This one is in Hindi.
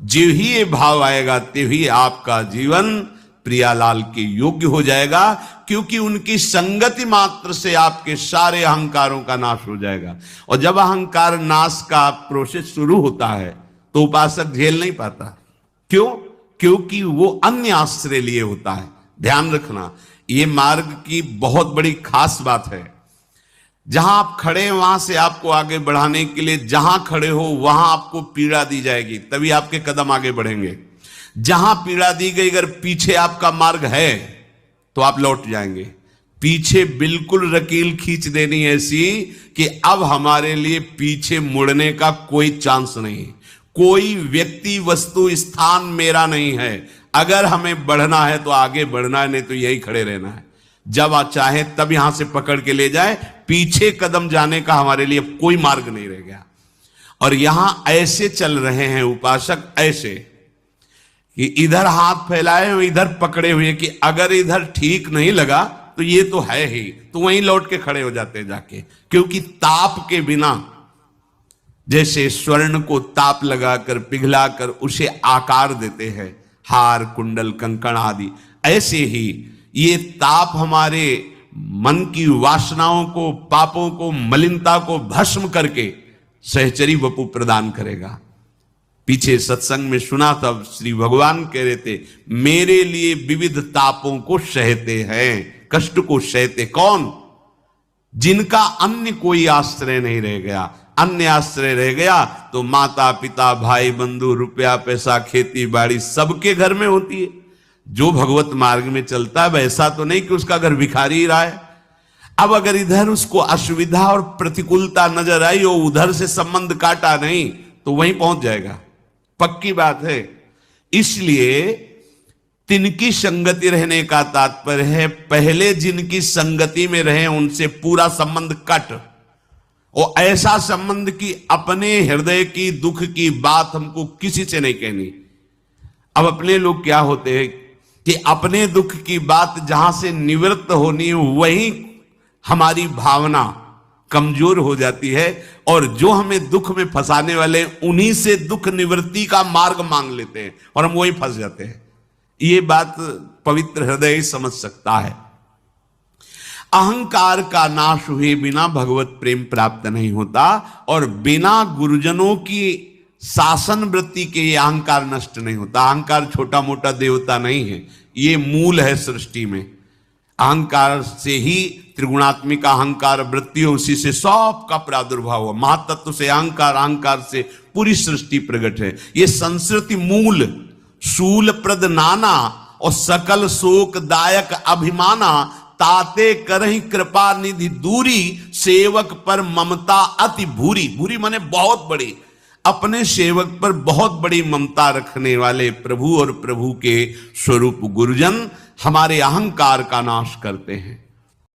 जो ही ये भाव आएगा ते ही आपका जीवन प्रियालाल के योग्य हो जाएगा, क्योंकि उनकी संगति मात्र से आपके सारे अहंकारों का नाश हो जाएगा। और जब अहंकार नाश का प्रोसेस शुरू होता है तो उपासक झेल नहीं पाता। क्यों? क्योंकि वो अन्य आश्रय लिए होता है। ध्यान रखना, ये मार्ग की बहुत बड़ी खास बात है। जहां आप खड़े हैं वहां से आपको आगे बढ़ाने के लिए, जहां खड़े हो वहां आपको पीड़ा दी जाएगी, तभी आपके कदम आगे बढ़ेंगे। जहां पीड़ा दी गई, अगर पीछे आपका मार्ग है तो आप लौट जाएंगे। पीछे बिल्कुल रकील खींच देनी ऐसी कि अब हमारे लिए पीछे मुड़ने का कोई चांस नहीं, कोई व्यक्ति वस्तु स्थान मेरा नहीं है। अगर हमें बढ़ना है तो आगे बढ़ना है, नहीं तो यही खड़े रहना है। जब आप चाहे तब यहां से पकड़ के ले जाए, पीछे कदम जाने का हमारे लिए कोई मार्ग नहीं रह गया। और यहां ऐसे चल रहे हैं उपासक, ऐसे कि इधर हाथ फैलाए हुए इधर पकड़े हुए, कि अगर इधर ठीक नहीं लगा तो ये तो है ही, तो वहीं लौट के खड़े हो जाते हैं जाके। क्योंकि ताप के बिना, जैसे स्वर्ण को ताप लगाकर पिघलाकर उसे आकार देते हैं, हार कुंडल कंकण आदि, ऐसे ही ये ताप हमारे मन की वासनाओं को, पापों को, मलिनता को भस्म करके सहचरी वपु प्रदान करेगा। पीछे सत्संग में सुना तब श्री भगवान कह रहे थे, मेरे लिए विविध तापों को सहते हैं, कष्ट को सहते। कौन? जिनका अन्य कोई आश्रय नहीं रह गया। अन्य आश्रय रह गया तो माता पिता भाई बंधु रुपया पैसा खेती बाड़ी सबके घर में होती है। जो भगवत मार्ग में चलता है वैसा तो नहीं कि उसका घर भिखारी रहा है। अब अगर इधर उसको असुविधा और प्रतिकूलता नजर आई और उधर से संबंध काटा नहीं तो वहीं पहुंच जाएगा, पक्की बात है। इसलिए तिनकी संगति रहने का तात्पर्य है, पहले जिनकी संगति में रहे उनसे पूरा संबंध कट, और ऐसा संबंध कि अपने हृदय की दुख की बात हमको किसी से नहीं कहनी। अब अपने लोग क्या होते हैं कि अपने दुख की बात जहां से निवृत्त होनी है वहीं हमारी भावना कमजोर हो जाती है, और जो हमें दुख में फंसाने वाले उन्हीं से दुख निवृत्ति का मार्ग मांग लेते हैं और हम वहीं फंस जाते हैं। ये बात पवित्र हृदय ही समझ सकता है। अहंकार का नाश हुए बिना भगवत प्रेम प्राप्त नहीं होता, और बिना गुरुजनों की शासन वृत्ति के ये अहंकार नष्ट नहीं होता। अहंकार छोटा मोटा देवता नहीं है, ये मूल है सृष्टि में। अहंकार से ही त्रिगुणात्मिक अहंकार वृत्ति, उसी से सब का प्रादुर्भाव हुआ। महातत्व से अहंकार, अहंकार से पूरी सृष्टि प्रकट है। ये संस्कृति मूल शूल प्रद नाना और सकल शोक दायक अभिमाना, ताते करहि कृपा निधि दूरी, सेवक पर ममता अति भूरी। भूरी माने बहुत बड़ी, अपने सेवक पर बहुत बड़ी ममता रखने वाले प्रभु और प्रभु के स्वरूप गुरुजन हमारे अहंकार का नाश करते हैं।